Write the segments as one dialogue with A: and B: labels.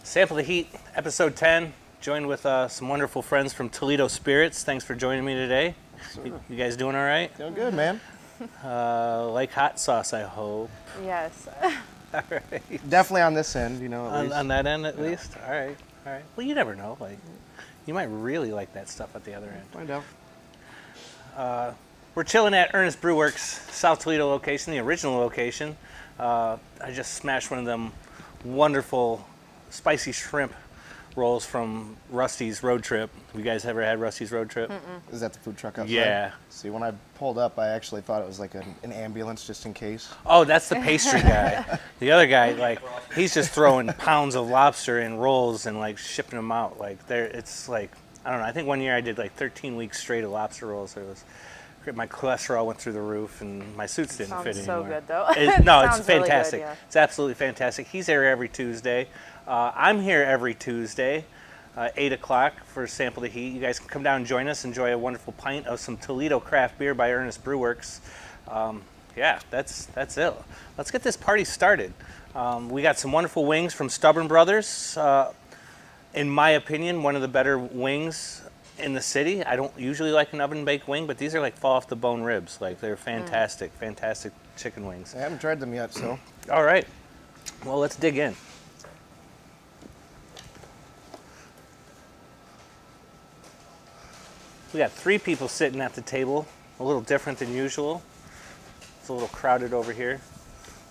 A: Sample the Heat, episode 10. Joined with some wonderful friends from Toledo Spirits. Thanks for joining me today. You guys doing all right?
B: Doing good, man.
A: Like hot sauce, I hope.
C: Yes.
A: All right.
B: Definitely on this end, you know.
A: On that end, at least. All right. All right. Well, you never know. Like, you might really like that stuff at the other end.
B: Find out.
A: We're chilling at Ernest Brew Works, South Toledo location, the original location. I just smashed one of them wonderful spicy shrimp rolls from Rusty's Road Trip. Have you guys ever had Rusty's Road Trip?
B: Is that the food truck outside?
A: Yeah.
B: See, when I pulled up, I actually thought it was like an ambulance just in case.
A: Oh, that's the pastry guy. The other guy, like, he's just throwing pounds of lobster in rolls and like shipping them out. Like, it's like, I don't know. I think one year I did like 13 weeks straight of lobster rolls. It was, my cholesterol went through the roof and my suits didn't fit anymore.
C: Sounds so good, though.
A: No, it's
C: Sounds really
A: fantastic.
C: good, yeah.
A: It's absolutely fantastic. He's there every Tuesday. I'm here every Tuesday, 8 o'clock for Sample the Heat. You guys can come down and join us, enjoy a wonderful pint of some Toledo craft beer by Ernest Brew Works. Yeah, that's it. Let's get this party started. We got some wonderful wings from Stubborn Brothers. In my opinion, one of the better wings in the city. I don't usually like an oven-baked wing, but these are like fall off the bone ribs. Like, they're fantastic, fantastic chicken wings.
B: I haven't tried them yet, so.
A: All right. Well, let's dig in. We got 3 people sitting at the table, a little different than usual. It's a little crowded over here.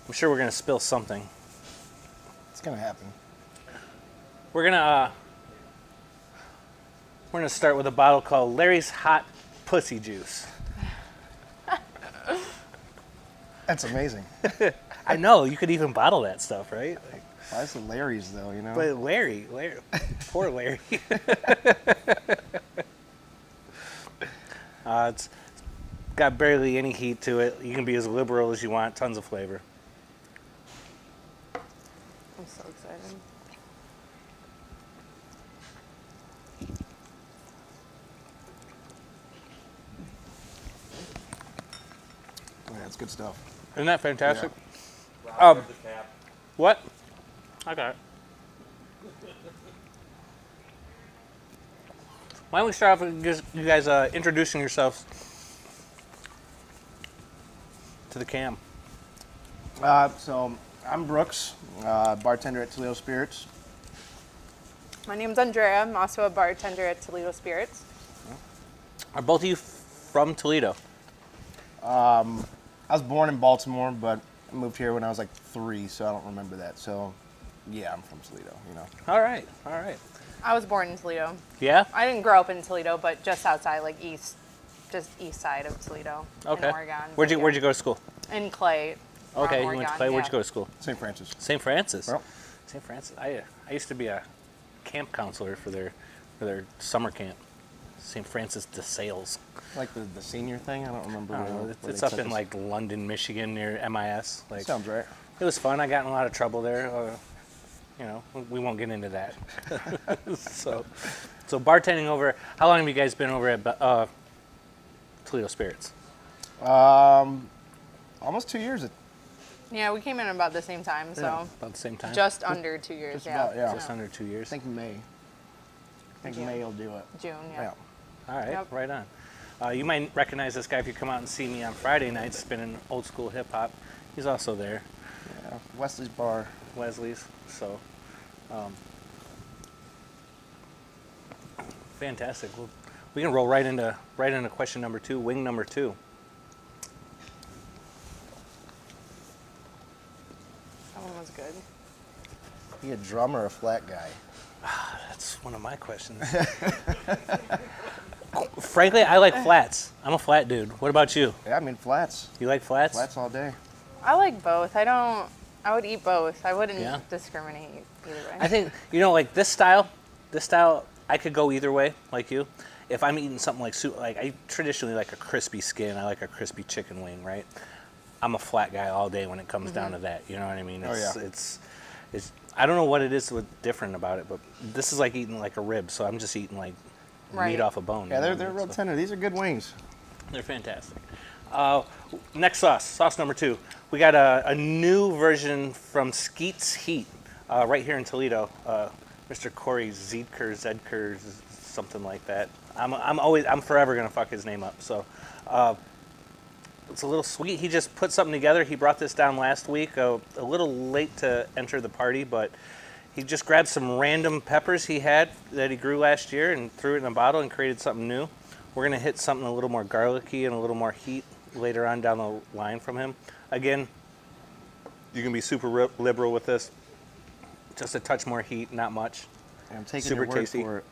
A: I'm sure we're gonna spill something.
B: It's gonna happen.
A: We're gonna start with a bottle called Larry's Hot Pussy Juice.
B: That's amazing.
A: I know, you could even bottle that stuff, right? Like,
B: Why is it Larry's though, you know?
A: but Larry, poor Larry. It's got barely any heat to it. You can be as liberal as you want. Tons of flavor.
C: I'm so excited.
B: Yeah, it's good stuff.
A: Isn't that fantastic?
D: Rob, the cap.
A: What? I got it. Why don't we start off with just you guys introducing yourselves to the cam?
B: So I'm Brooks, bartender at Toledo Spirits.
C: My name's Andrea. I'm also a bartender at Toledo Spirits.
A: Are both of you from Toledo?
B: I was born in Baltimore, but I moved here when I was like 3, so I don't remember that. So, yeah, I'm from Toledo, you know.
A: All right, all right.
C: I was born in Toledo.
A: Yeah?
C: I didn't grow up in Toledo, but just outside, like east side of Toledo,
A: Okay.
C: in Oregon.
A: Where'd you go to school?
C: In Clay.
A: Okay, you
C: Oregon,
A: went to Clay. Where'd you
C: yeah.
A: go to school?
B: St. Francis.
A: St. Francis.
B: Well.
A: St. Francis. I used to be a camp counselor for their summer camp. St. Francis de Sales.
B: Like the senior thing? I don't remember.
A: I don't know,
B: where
A: it's
B: they
A: up
B: took
A: in
B: us.
A: like London, Michigan, near MIS. Like,
B: Sounds right.
A: it was fun. I got in a lot of trouble there. You know, we won't get into that. So bartending over. How long have you guys been over at Toledo Spirits?
B: Almost 2 years.
C: Yeah, we came in about the same time, so
A: About the same time.
C: just under 2 years.
B: Just
C: yeah.
B: about, yeah.
A: Just under 2 years.
B: I think May. I think
C: June.
B: May will do it.
C: June, yeah.
B: Yeah.
A: All right,
C: Yep.
A: right on. You might recognize this guy if you come out and see me on Friday nights spinning old school hip hop. He's also there,
B: Yeah. Wesley's Bar.
A: Leslie's. So, fantastic. Well, we can roll right into question number 2, wing number 2.
C: That one was good.
B: You a drummer or a flat guy?
A: That's one of my questions. Frankly, I like flats. I'm a flat dude. What about you?
B: Yeah, I mean flats.
A: You like flats?
B: Flats all day.
C: I like both. I would eat both. I wouldn't
A: Yeah.
C: discriminate either way.
A: I think, like this style, I could go either way, like you. If I'm eating something like I traditionally like a crispy skin, I like a crispy chicken wing, right? I'm a flat guy all day when it comes down to that. You know what I mean?
B: Oh, yeah.
A: It's I don't know what it is different about it, but this is like eating like a rib, so I'm just eating like meat
C: Right.
A: off a bone.
B: Yeah,
A: you know?
B: they're real
A: So
B: tender. These are good wings.
A: they're fantastic. Next sauce number 2. We got a new version from Skeet's Heat right here in Toledo. Mr. Corey Zedker, something like that. I'm forever gonna fuck his name up. So, it's a little sweet. He just put something together. He brought this down last week, a little late to enter the party, but he just grabbed some random peppers he had that he grew last year and threw it in a bottle and created something new. We're gonna hit something a little more garlicky and a little more heat later on down the line from him. Again, you can be super liberal with this. Just a touch more heat, not much.
B: I'm taking
A: Super
B: your word
A: tasty.
B: for it.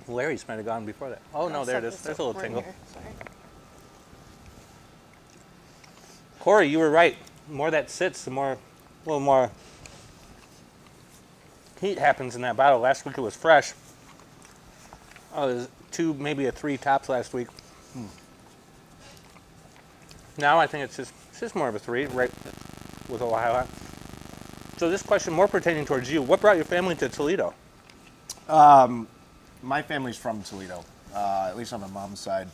A: Larry's might have gone before that. Oh no, there it is. There's a little tingle.
C: Sorry.
A: Corey, you were right. The more that sits, the more, a little more heat happens in that bottle. Last week it was fresh. Oh, there's 2, maybe a 3 tops last week. Now I think it's just more of a 3, right, with Ohio. So this question more pertaining towards you. What brought your family to Toledo?
B: My family's from Toledo, at least on my mom's side.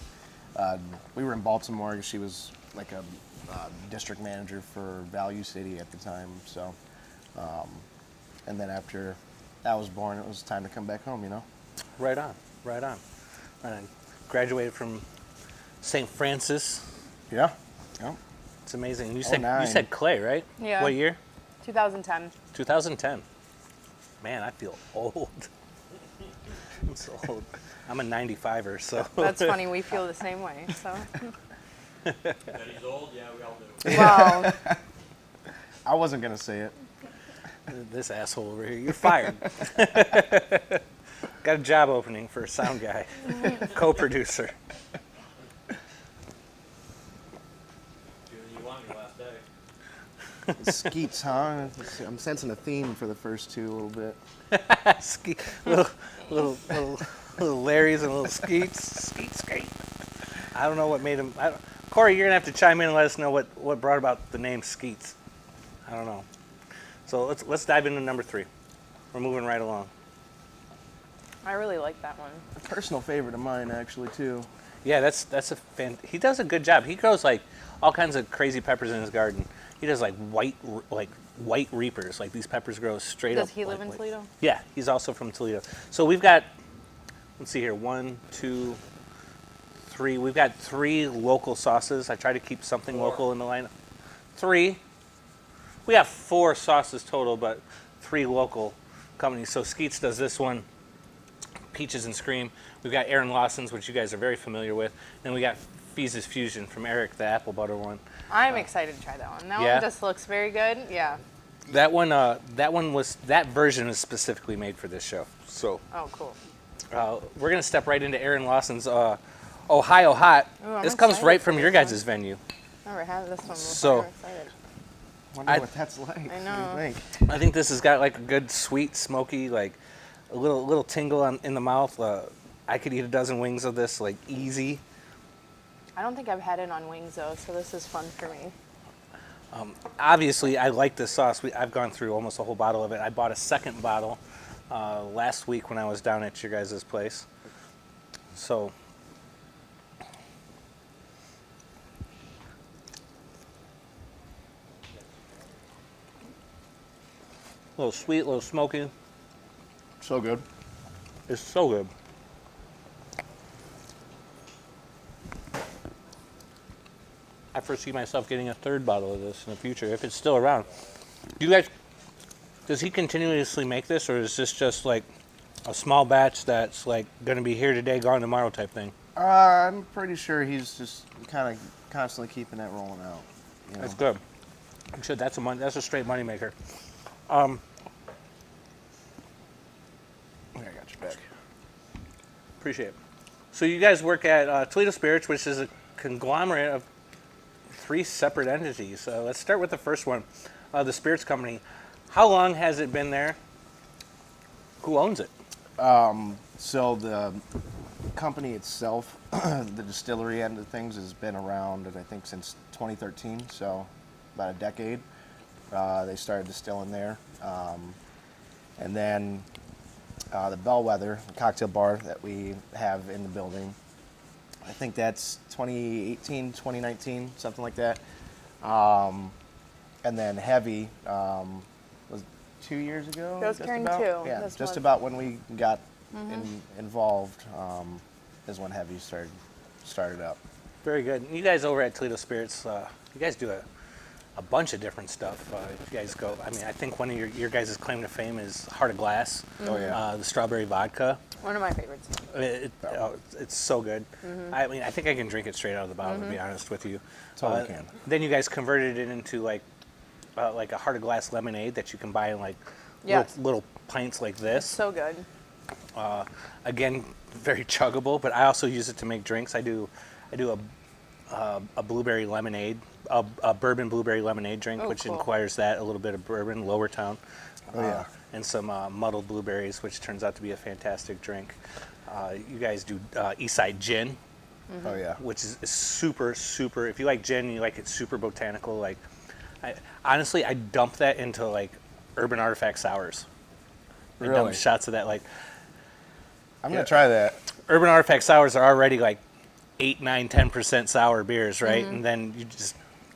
B: We were in Baltimore. She was like a district manager for Value City at the time. So, and then after I was born, it was time to come back home, you know?
A: Right on, right on. I graduated from St. Francis.
B: Yeah. Yeah.
A: It's amazing. You
B: '09.
A: said Clay, right?
C: Yeah.
A: What year?
C: 2010.
A: 2010. Man, I feel old. I'm so old. I'm a 95er, so.
C: That's funny. We feel the same way. So.
D: That he's old, yeah, we all do.
C: Wow.
B: I wasn't going to say it.
A: This asshole over here, you're fired. Got a job opening for a sound guy, co-producer.
D: Do you want your last day?
B: Skeets, huh? I'm sensing a theme for the first 2 a little bit.
A: Little Larrys and little Skeets. Skeet. I don't know what made him. Corey, you're gonna have to chime in and let us know what brought about the name Skeets. I don't know. So let's dive into number 3. We're moving right along.
C: I really like that one.
B: A personal favorite of mine, actually, too.
A: Yeah, that's a fan. He does a good job. He grows like all kinds of crazy peppers in his garden. He does like white reapers. Like these peppers grow straight up.
C: Does he live in
A: white.
C: Toledo?
A: Yeah, he's also from Toledo. So we've got, let's see here, 1, 2, 3. We've got 3 local sauces. I try to keep something
D: 4.
A: local in the lineup. 3. We got 4 sauces total, but 3 local companies. So Skeets does this one, Peaches and Scream. We've got Aaron Lawson's, which you guys are very familiar with. Then we got Fee's Fusion from Eric, the apple butter one.
C: I'm excited to try that one. That
A: Yeah?
C: one just looks very good. Yeah.
A: That version is specifically made for this show. So
C: Oh, cool.
A: we're gonna step right into Aaron Lawson's Ohio Hot.
C: Ooh, I'm
A: This comes
C: excited
A: right
C: for
A: from your
C: this
A: guys' venue.
C: Never had this one before.
A: So-
C: I'm excited.
B: Wonder what that's like.
C: I
B: What do
C: know.
B: you think?
A: I think this has got like a good sweet, smoky, like a little tingle in the mouth. I could eat a dozen wings of this like easy.
C: I don't think I've had it on wings though, so this is fun for me.
A: Obviously, I like this sauce. I've gone through almost a whole bottle of it. I bought a second bottle last week when I was down at your guys' place. So, a little sweet, a little smoky.
B: So good.
A: It's so good. I foresee myself getting a 3rd bottle of this in the future if it's still around. Does he continuously make this, or is this just like a small batch that's like going to be here today, gone tomorrow type thing?
B: I'm pretty sure he's just kind of constantly keeping that rolling out. You know?
A: That's good. I'm sure that's a straight moneymaker. Here, I got your back. Appreciate it. So you guys work at Toledo Spirits, which is a conglomerate of 3 separate entities. Let's start with the first one, the Spirits Company. How long has it been there? Who owns it?
B: So the company itself, the distillery end of things, has been around, I think, since 2013, so about a decade. They started distilling there. And then the Bellwether, the cocktail bar that we have in the building, I think that's 2018, 2019, something like that. And then heavy was 2 years ago.
C: That was
B: just
C: turn
B: about.
C: 2
B: Yeah,
C: this
B: just
C: month.
B: about when we got involved is when heavy started up.
A: Very good. You guys over at Toledo Spirits, you guys do a bunch of different stuff. You guys go, I mean, I think one of your guys' claim to fame is Heart of Glass.
B: Oh, yeah.
A: The strawberry vodka.
C: One of my favorites.
A: It's so good. I mean, I think I can drink it straight out of the bottle, to be honest with you.
B: Totally can.
A: Then you guys converted it into like a Heart of Glass lemonade that you can buy in like
C: Yes.
A: little pints like this.
C: So good.
A: Again, very chuggable, but I also use it to make drinks. I do a blueberry lemonade, a bourbon blueberry lemonade drink,
C: Oh,
A: which
C: cool.
A: requires that, a little bit of bourbon, Lower Town,
B: Oh, yeah.
A: and some muddled blueberries, which turns out to be a fantastic drink. You guys do Eastside Gin,
B: Oh yeah.
A: which is super, super. If you like gin and you like it super botanical, like honestly, I dump that into like Urban Artifact sours. I dump
B: Really?
A: shots of that. Like
B: I'm gonna try that.
A: Urban Artifact sours are already like 8, 9, 10% sour beers, right? And then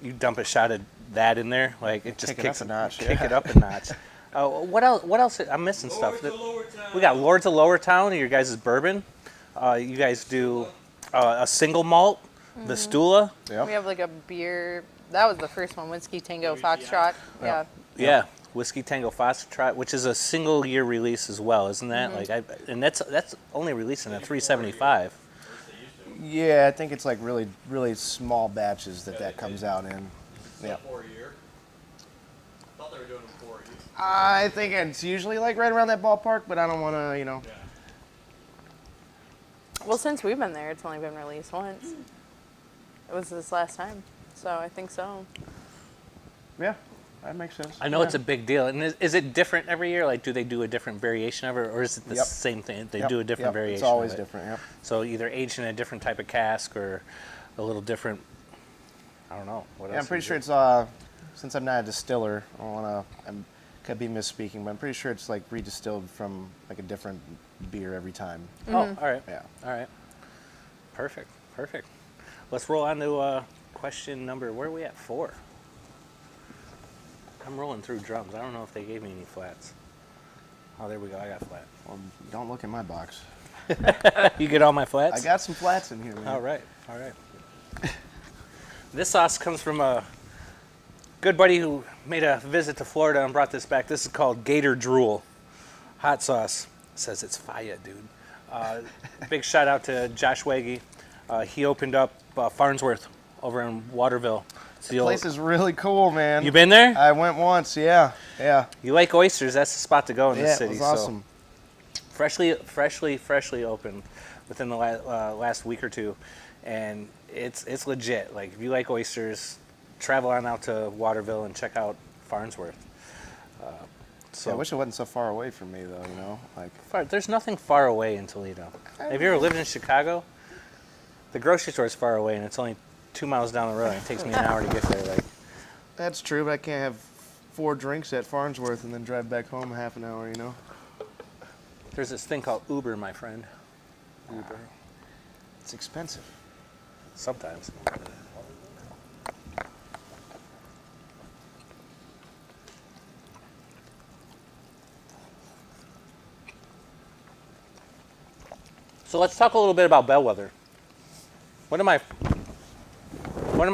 A: you dump a shot of that in there, like it just
B: Kick it up
A: kicks
B: a notch,
A: Kick
B: yeah.
A: it up a notch. What else? What else? I'm missing stuff.
D: Lords of Lower Town.
A: We got Lords of Lower Town, your guys' bourbon. You guys do a single malt, the Stula.
B: Yep.
C: We have like a beer. That was the first one, Whiskey Tango Foxtrot. Yeah.
A: Yeah, Whiskey Tango Foxtrot, which is a single year release as well, isn't that? And that's only releasing at 375.
B: Yeah, I think it's like really, really small batches that comes out in. Yeah.
D: 4 a year. Thought they were doing them 4 a year.
B: I think it's usually like right around that ballpark, but I don't want to,
D: Yeah.
C: Well, since we've been there, it's only been released once. It was this last time, so I think so.
B: Yeah, that makes sense.
A: I know it's a big deal. And is it different every year? Like, do they do a different variation of it, or is it the
B: Yep.
A: same thing? They
B: Yep,
A: do a different
B: yep,
A: variation.
B: It's always
A: of it.
B: different. Yep.
A: So either aged in a different type of cask or a little different. I don't know. What
B: Yeah,
A: else
B: I'm pretty
A: is
B: sure
A: it?
B: it's since I'm not a distiller, I don't want to. I could be misspeaking, but I'm pretty sure it's like redistilled from like a different beer every time.
A: Oh, all right.
B: Yeah.
A: All right. Perfect. Perfect. Let's roll on to question number. Where are we at? 4. I'm rolling through drums. I don't know if they gave me any flats. Oh, there we go. I got flat.
B: Well, don't look in my box.
A: You get all my flats?
B: I got some flats in here, man.
A: All right, all right. This sauce comes from a good buddy who made a visit to Florida and brought this back. This is called Gator Drool hot sauce. Says it's fire, dude. Big shout out to Josh Waggy. He opened up Farnsworth over in Waterville. It's the
B: The place is really cool, man.
A: You been there?
B: I went once. Yeah.
A: You like oysters? That's the spot to go in
B: Yeah,
A: this
B: it
A: city.
B: was awesome.
A: So freshly opened within the last week or two, and it's legit. Like if you like oysters, travel on out to Waterville and check out Farnsworth.
B: I wish it wasn't so far away from me, though. You know, like
A: There's nothing far away in Toledo. Have you ever lived in Chicago? The grocery store is far away, and it's only 2 miles down the road. And it takes me an hour to get there. Like
B: that's true, but I can't have 4 drinks at Farnsworth and then drive back home half an hour. You know.
A: there's this thing called Uber, my friend. Uber.
B: It's expensive.
A: Sometimes. So let's talk a little bit about Bellwether. One of my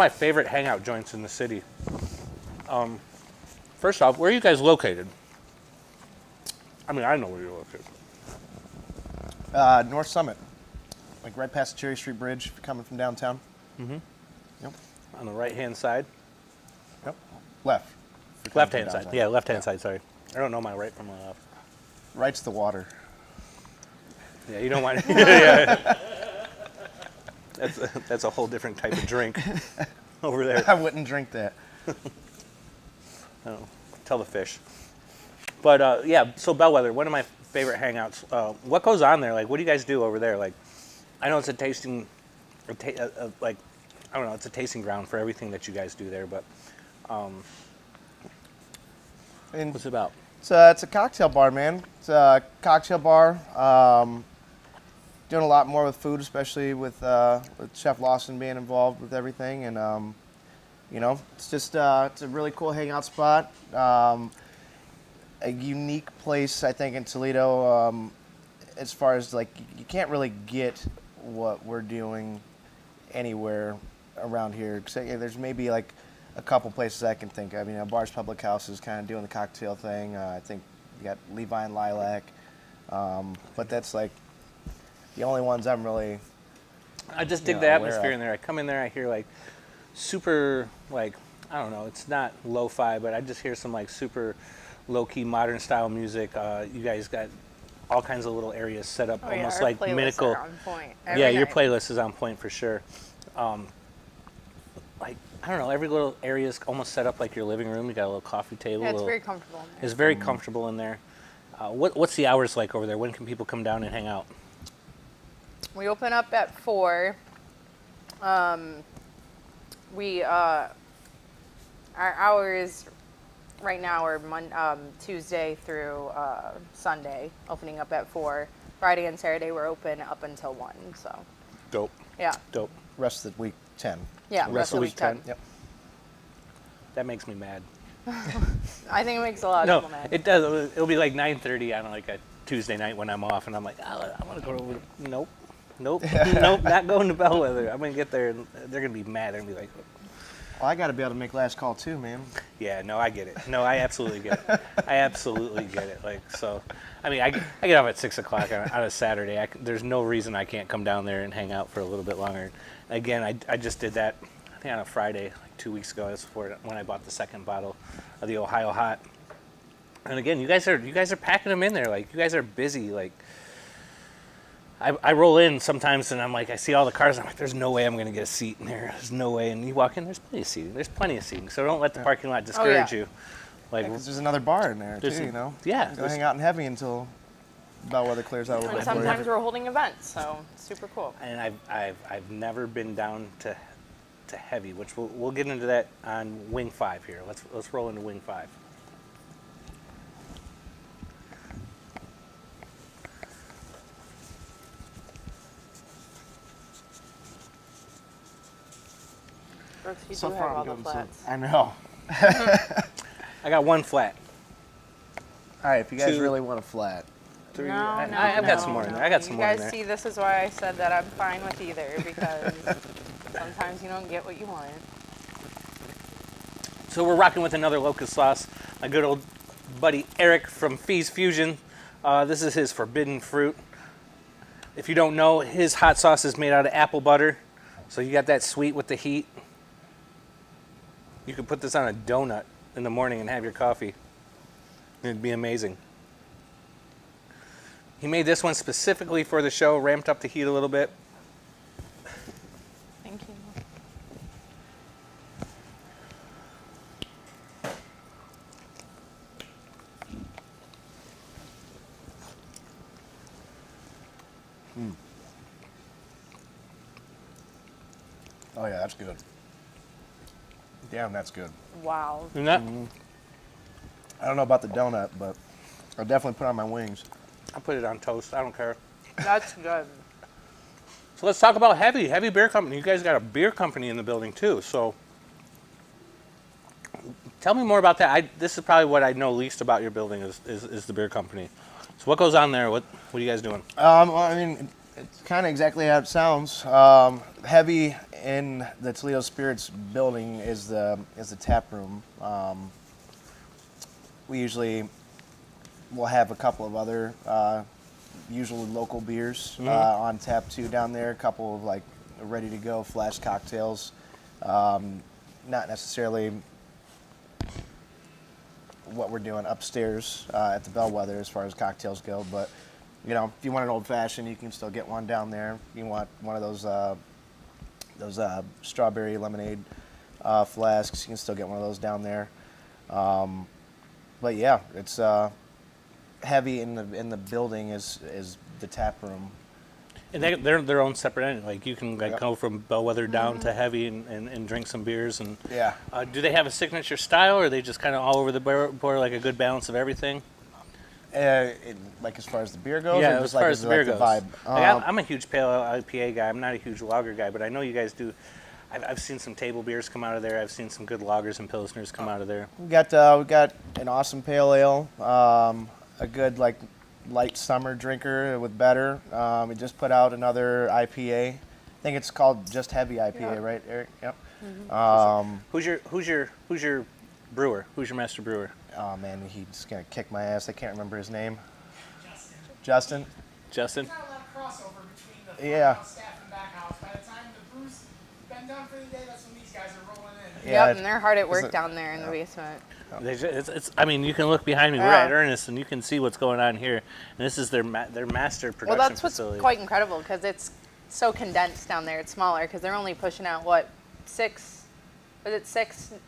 A: favorite hangout joints in the city. First off, where are you guys located? I mean, I know where you're located.
B: North Summit, like right past the Cherry Street Bridge, if you're coming from downtown.
A: Mm-hmm.
B: Yep.
A: On the right-hand side.
B: Yep. Left. if you're coming
A: Left-hand
B: from
A: side.
B: downtown.
A: Yeah, left-hand side. Sorry, I don't know my right from my left.
B: Right's the water.
A: Yeah, you don't want. Yeah. That's a whole different type of drink over there.
B: I wouldn't drink that.
A: Oh, tell the fish. But yeah, so Bellwether, one of my favorite hangouts. What goes on there? Like, what do you guys do over there? Like, I know it's a tasting, like, I don't know, it's a tasting ground for everything that you guys do there. But
B: And
A: what's it about?
B: it's a cocktail bar, man. It's a cocktail bar. doing a lot more with food, especially with Chef Lawson being involved with everything. And, you know, it's just it's a really cool hangout spot. A unique place, I think, in Toledo, as far as, like, you can't really get what we're doing anywhere around here. Except, there's maybe, like, a couple places I can think of. You know, Bar's Public House is kind of doing the cocktail thing. I think you got Levi and Lilac. But that's, like, the only ones I'm really...
A: I just dig the atmosphere in there. I come in there, I hear, like, super, like, I don't know, it's not lo-fi, but I just hear some, like, super low-key modern style music. You guys got all kinds of little areas set up, almost
C: our
A: like
C: playlists
A: minical.
C: are on point
A: Yeah,
C: every
A: your
C: night.
A: playlist is on point for sure. Like, I don't know, every little area is almost set up like your living room. You got a little coffee table.
C: Yeah, it's
A: little-
C: very comfortable in there.
A: It's very comfortable in there. What's the hours like over there? When can people come down and hang out?
C: We open up at 4. Our hours right now are Tuesday through Sunday, opening up at 4. Friday and Saturday we're open up until 1. So
A: Dope.
C: yeah,
A: Dope.
B: Rest of the week, 10.
C: yeah,
A: Rest of the week 10.
B: 10. Yep.
A: That makes me mad.
C: I think it makes a lot of
A: No,
C: people mad.
A: it does. It'll be like 9:30 on like a Tuesday night when I'm off, and I'm like, oh, I want to go over. Nope, nope, nope, not going to Bellwether. I'm gonna get there, and they're gonna be mad. They're gonna be like,
B: Well, I got to be able to make last call, too, man.
A: yeah, no, I get it. No, I absolutely get it. I absolutely get it. Like, so, I mean, I get off at 6 o'clock on a Saturday. There's no reason I can't come down there and hang out for a little bit longer. Again, I just did that, I think on a Friday, like 2 weeks ago. That's when I bought the second bottle of the Ohio Hot. And again, you guys are packing them in there. Like, you guys are busy. Like, I roll in sometimes and I'm like, I see all the cars. And I'm like, there's no way I'm going to get a seat in there. There's no way. And you walk in, there's plenty of seating. There's plenty of seating. So don't let the parking lot discourage you. Like,
B: Because there's another bar in there,
A: There's
B: too,
A: a-
B: you know?
A: yeah,
B: Go
A: there's-
B: hang out in heavy until Bellwether clears out a little
C: And
B: bit. for you.
C: sometimes we're holding events, so it's super cool.
A: and I've never been down to heavy, which we'll get into that on Wing 5 here. Let's roll into Wing 5.
C: Brooks, you
B: So
C: do
B: far,
C: have all
B: I'm
C: the
B: doing so.
C: flats.
B: I know.
A: I got one flat.
B: All right, if you guys
A: 2,
B: really want a flat.
A: 3.
C: No,
A: I've got some more in there. I got some
C: you
A: more in
C: guys
A: there.
C: see, this is why I said that I'm fine with either, because sometimes you don't get what you want.
A: So we're rocking with another locust sauce. My good old buddy Eric from Fee's Fusion. This is his forbidden fruit. If you don't know, his hot sauce is made out of apple butter. So you got that sweet with the heat. You could put this on a donut in the morning and have your coffee. It'd be amazing. He made this one specifically for the show, ramped up the heat a little bit.
C: Thank you.
B: Oh, yeah, that's good. Damn, that's good.
C: Wow.
A: Isn't that?
B: I don't know about the donut, but I'll definitely put it on my wings.
A: I put it on toast. I don't care.
C: That's good.
A: So let's talk about Heavy Beer Company. You guys got a beer company in the building too. So tell me more about that. This is probably what I know least about your building is the beer company. So what goes on there? What are you guys doing?
B: Well, I mean, it's kind of exactly how it sounds. Heavy in the Toledo Spirits building is the tap room. We usually will have a couple of other, usually local beers on tap too down there. A couple of like ready to go flash cocktails. Not necessarily what we're doing upstairs at the Bellwether as far as cocktails go, but you know, if you want an old fashioned, you can still get one down there. If you want one of those strawberry lemonade flasks, you can still get one of those down there. But yeah, it's heavy in the building is the tap room.
A: And they're their own separate entity. Like you can
B: Yep.
A: go from Bellwether down to Heavy and drink some beers. And
B: Yeah.
A: do they have a signature style, or are they just kind of all over the board, like a good balance of everything?
B: Like as far as the beer goes,
A: Yeah,
B: or
A: as
B: just
A: far
B: like
A: as the beer goes.
B: vibe.
A: Like, I'm a huge pale ale IPA guy. I'm not a huge lager guy, but I know you guys do. I've seen some table beers come out of there. I've seen some good lagers and pilsners come out of there.
B: We got an awesome pale ale, a good like light summer drinker with better. We just put out another IPA. I think it's called Just Heavy IPA, right, Eric? Yep.
A: Who's your brewer? Who's your master brewer?
B: Oh man, he's gonna kick my ass. I can't remember his name. Justin.
A: Justin?
E: There's not a lot of crossover between the
B: Yeah.
E: front house staff and back house. By the time the brew's been done for the day, that's when these guys are rolling in.
B: Yeah,
C: Yep, and they're hard at work
B: it-
C: down there in the basement.
A: I mean, you can look behind me. We're
C: Yeah.
A: at Ernest, and you can see what's going on here. And this is their master production
C: Well, that's what's
A: facility.
C: quite incredible because it's so condensed down there. It's smaller because they're only pushing out six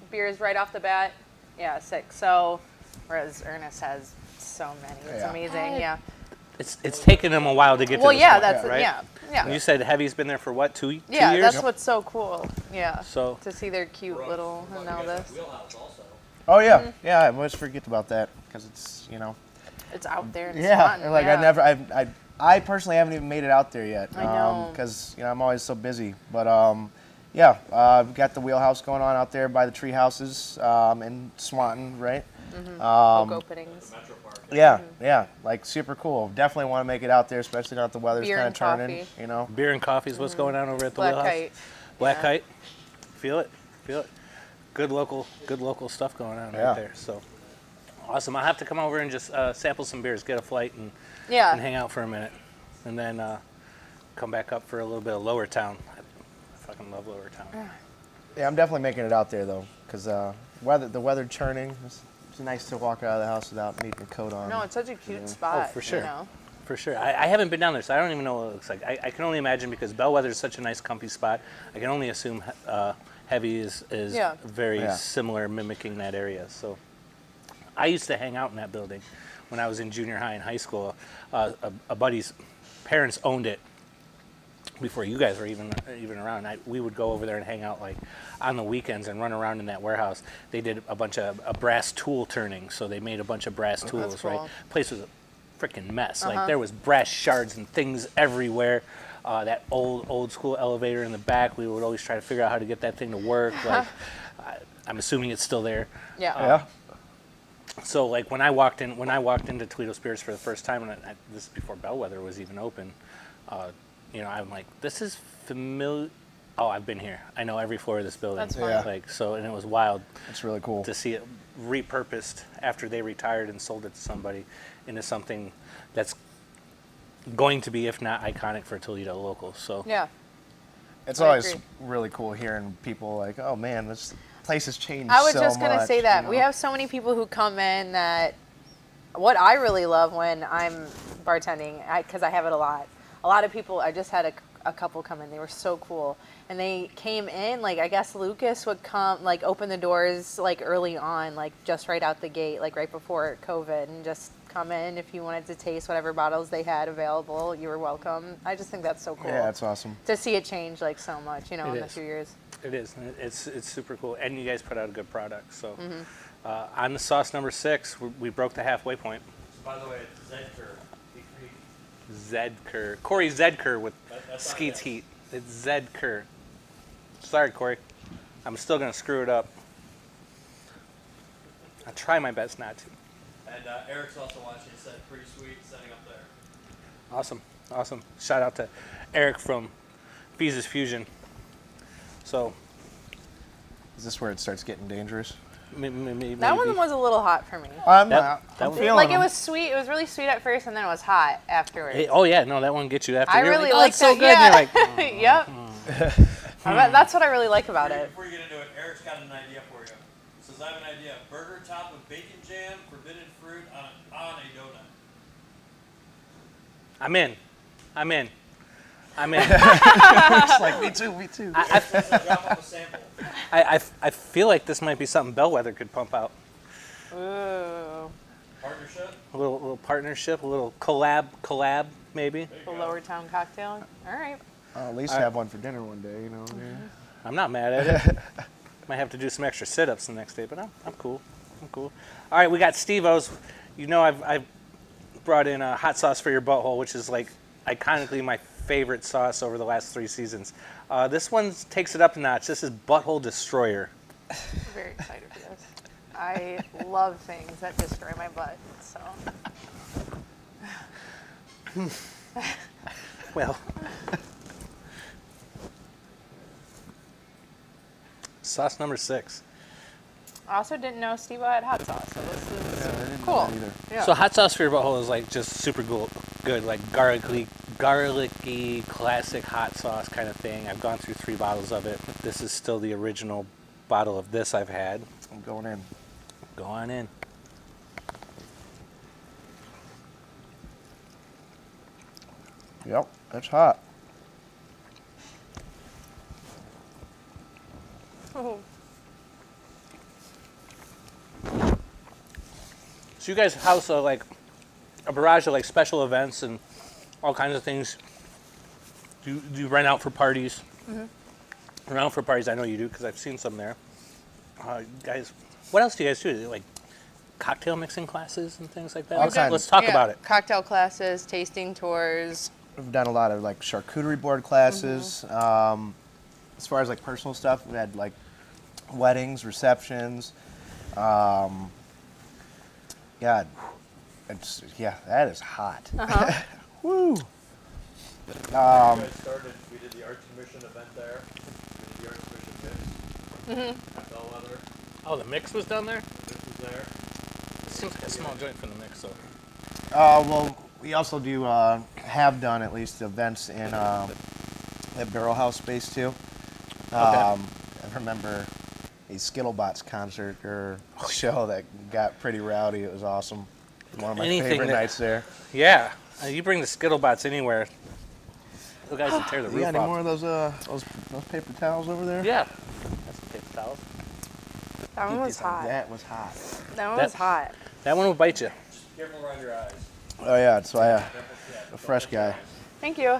C: beers right off the bat? Yeah, 6. So, whereas Ernest has so many. It's
B: Yeah.
C: amazing. Yeah.
A: It's taken them a while to get
C: Well,
A: to this
C: yeah,
A: point,
C: that's
A: right?
C: yeah.
A: And you said Heavy's been there for what, two years?
C: Yeah, that's what's so cool. Yeah.
A: So-
C: to see their cute little and all this.
D: Wheelhouse also.
B: Oh yeah, yeah. I always forget about that because it's
C: It's out there and it's
B: Yeah,
C: fun.
B: like
C: yeah.
B: I personally haven't even made it out there yet.
C: I know.
B: Because I'm always so busy. But yeah, we've got the wheelhouse going on out there by the tree houses in Swanton, right?
C: Oak openings.
D: Metro Park.
B: Yeah, like super cool. Definitely want to make it out there, especially now that the weather's
C: Beer
B: kind of
C: and
B: turning.
C: coffee.
A: Beer and coffee is what's going on over at the
C: Black
A: Wheelhouse.
C: Kite.
A: Black
C: Yeah.
A: Kite. Feel it. Good local stuff going on
B: Yeah.
A: right there. So awesome. I'll have to come over and just sample some beers, get a flight, and
C: Yeah.
A: hang out for a minute, and then come back up for a little bit of Lower Town. I fucking love Lower Town.
B: Yeah, I'm definitely making it out there though, because the weather churning. It's nice to walk out of the house without needing a coat on.
C: No, it's such a cute spot.
A: for sure.
C: You know?
A: For sure. I haven't been down there, so I don't even know what it looks like. I can only imagine because Bellwether is such a nice, comfy spot. I can only assume Heavy is
C: Yeah.
A: very
B: Yeah.
A: similar, mimicking that area. So I used to hang out in that building when I was in junior high and high school. A buddy's parents owned it before you guys were even around. We would go over there and hang out like on the weekends and run around in that warehouse. They did a bunch of brass tool turning, so they made a bunch of brass tools.
C: cool.
A: Right, place was a freaking mess. Like there was brass shards and things everywhere. That old school elevator in the back. We would always try to figure out how to get that thing to work. Like I'm assuming it's still there.
C: Yeah.
B: Yeah.
A: So like when I walked into Toledo Spirits for the first time, and this is before Bellwether was even open, I'm like, this is familiar. Oh, I've been here. I know every floor of this building.
C: That's fun.
B: Yeah.
A: Like so, and it was wild
B: It's really cool.
A: to see it repurposed after they retired and sold it to somebody into something that's going to be, if not iconic, for Toledo locals. So
C: Yeah.
B: It's
C: I
B: always
C: agree.
B: really cool hearing people like, oh man, this place has changed
C: I was
B: so
C: just gonna
B: much,
C: say that
B: you
C: we
B: know?
C: have so many people who come in that what I really love when I'm bartending, because I have it a lot. A lot of people. I just had a couple come in. They were so cool, and they came in like I guess Lucas would come like open the doors like early on, like just right out the gate, like right before COVID, and just come in if you wanted to taste whatever bottles they had available. You were welcome. I just think that's so cool.
B: Yeah, that's awesome.
C: To see it change like so much, in
A: It
C: a
A: is.
C: few years.
A: it is. It's super cool, and you guys put out a good product. So
C: Mm-hmm.
A: on the sauce number 6, we broke the halfway point.
D: By the way, it's Zedker. Big Creek.
A: Zedker. Corey Zedker with
D: That's not
A: Skeets
D: it.
A: Heat. It's Zedker. Sorry, Corey. I'm still going to screw it up. I try my best not to.
D: And Eric's also watching. He said pretty sweet setting up there.
A: Awesome. Shout out to Eric from Fee's Fusion. So,
B: Is this where it starts getting dangerous?
A: maybe.
C: That one was a little hot for me.
B: I'm
A: That
B: I'm
A: one-
B: feeling
C: Like it
B: them.
C: was sweet. It was really sweet at first, and then it was hot afterwards.
A: Oh yeah, no, that one gets you after.
C: I
A: You're
C: really
A: like, oh,
C: like
A: it's so
C: that.
A: good. And
C: Yeah.
A: you're like,
C: Yep. That's what I really like about it.
D: Before you get into it, Eric's got an idea for you. He says, I have an idea. Burger topped with bacon jam, forbidden fruit on a donut.
A: I'm in.
B: It's like me too.
D: So drop off a sample.
A: I feel like this might be something Bellwether could pump out.
C: Ooh.
D: Partnership.
A: A little partnership, a little collab maybe.
C: The Lower Town cocktail. All right.
B: I'll at least have one for dinner one day, you know. Yeah.
A: I'm not mad at it. Might have to do some extra sit-ups the next day, but I'm cool. All right, we got Steve-O's. You know, brought in a hot sauce for your butthole, which is like iconically my favorite sauce over the last 3 seasons. This one takes it up a notch. This is Butthole Destroyer.
C: I'm very excited for this. I love things that destroy my butt. So.
A: Well, sauce number 6.
C: I also didn't know Steve had hot sauce, so this is
B: I didn't know
C: cool.
B: that either.
C: Yeah.
A: So hot sauce for your butthole is like just super good, like garlicky, classic hot sauce kind of thing. I've gone through 3 bottles of it. But this is still the original bottle of this I've had.
B: I'm going in.
A: Go on in.
B: Yep, that's hot.
C: Oh.
A: So you guys house like a barrage of like special events and all kinds of things. Do you rent out for parties? Mm-hmm. Rent out for parties, I know you do because I've seen some there. Guys, what else do you guys do? Like cocktail mixing classes and things like that?
B: All kinds.
A: Let's talk
C: Yeah,
A: about it.
C: Cocktail classes, tasting tours.
B: We've done a lot of like charcuterie board classes. As far as like personal stuff, we had like weddings, receptions. God, that is hot. Woo.
D: You guys started, we did the Arts Commission event there. We did the Arts Commission mix. At Bellwether.
A: Oh, the mix was done there?
D: This was there.
A: It seems like a small joint from the mix, so.
B: Well, we also do have done at least events in that Barrel House space too. I remember a Skittlebots concert or show that got pretty rowdy. It was awesome. One of my favorite nights there.
A: Yeah, you bring the Skittlebots anywhere. The guys that tear the
B: You
A: roof
B: got any
A: off.
B: more of those paper towels over there?
A: Yeah. That's some paper towels.
C: That one was hot.
B: That was hot.
C: That one was hot.
A: That one will bite you.
D: Careful around your eyes.
B: Oh yeah, that's why
D: Careful,
B: a fresh guy.
C: Thank you.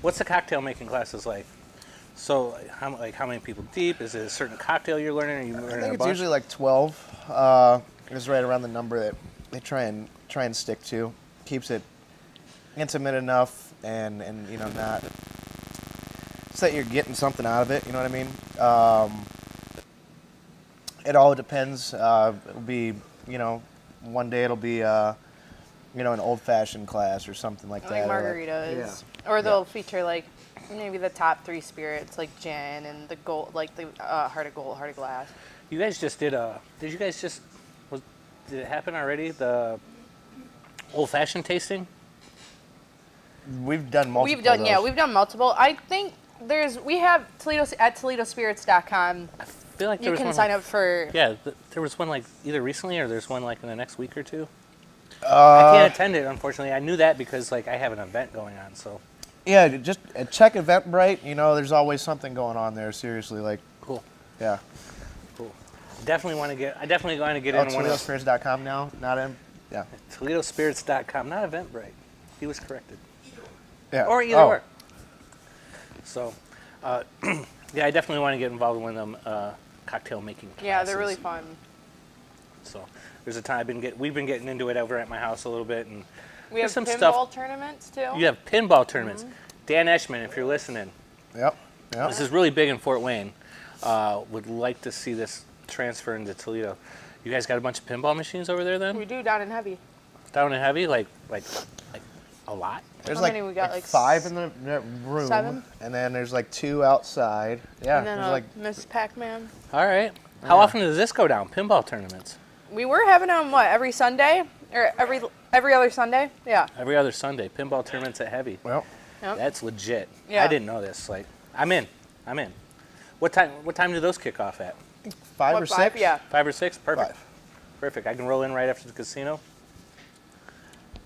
A: What's the cocktail making classes like? So, how many people deep? Is it a certain cocktail you're learning? Are you
B: I
A: learning
B: think
A: a
B: it's
A: bunch?
B: usually like 12. It's right around the number that they try and stick to. Keeps it intimate enough and not so that you're getting something out of it. You know what I mean? It all depends. It'll be one day it'll be an old-fashioned class or something like
C: Like
B: that.
C: margaritas. Or they'll feature like maybe the top 3 spirits, like gin and the gold, like the heart of gold, heart of glass.
A: You guys just did did it happen already? The old-fashioned tasting?
B: We've done multiple.
C: We've done multiple. I think we have Toledo at ToledoSpirits.com.
A: I feel like there
C: You
A: was
C: can
A: one
C: sign up for.
A: Yeah, there was one like either recently or there's one like in the next week or 2. I can't attend it, unfortunately. I knew that because like I have an event going on, so.
B: Yeah, just check Eventbrite. There's always something going on there. Seriously, like.
A: Cool.
B: Yeah.
A: Cool. I definitely want to get in one of those.
B: ToledoSpirits.com now, not in. Yeah.
A: ToledoSpirits.com, not Eventbrite. He was corrected.
B: Yeah.
A: Or either or. So, yeah, I definitely want to get involved in one of them cocktail making classes.
C: Yeah, they're really fun.
A: So there's a time we've been getting into it over at my house a little bit, and
C: We have
A: there's some
C: pinball
A: stuff.
C: tournaments too.
A: You have pinball tournaments. Dan Eschman, if you're listening,
B: Yep.
A: this is really big in Fort Wayne. Would like to see this transfer into Toledo. You guys got a bunch of pinball machines over there then?
C: We do down in Heavy.
A: Down and heavy, like a lot.
B: There's
C: How many we got, like
B: 5 in the room,
C: 7?
B: and then there's like 2 outside. Yeah.
C: And then
B: there's like
C: Miss Pac-Man.
A: All right. How often does this go down? Pinball tournaments?
C: We were having them every Sunday or every other Sunday? Yeah.
A: Every other Sunday. Pinball tournaments at Heavy.
B: well.
C: Yep.
A: That's legit.
C: Yeah.
A: I didn't know this. Like, I'm in. What time do those kick off at?
B: 5
C: What,
B: or
C: 5?
B: 6.
C: Yeah.
A: 5 or 6? Perfect.
B: 5.
A: Perfect. I can roll in right after the casino,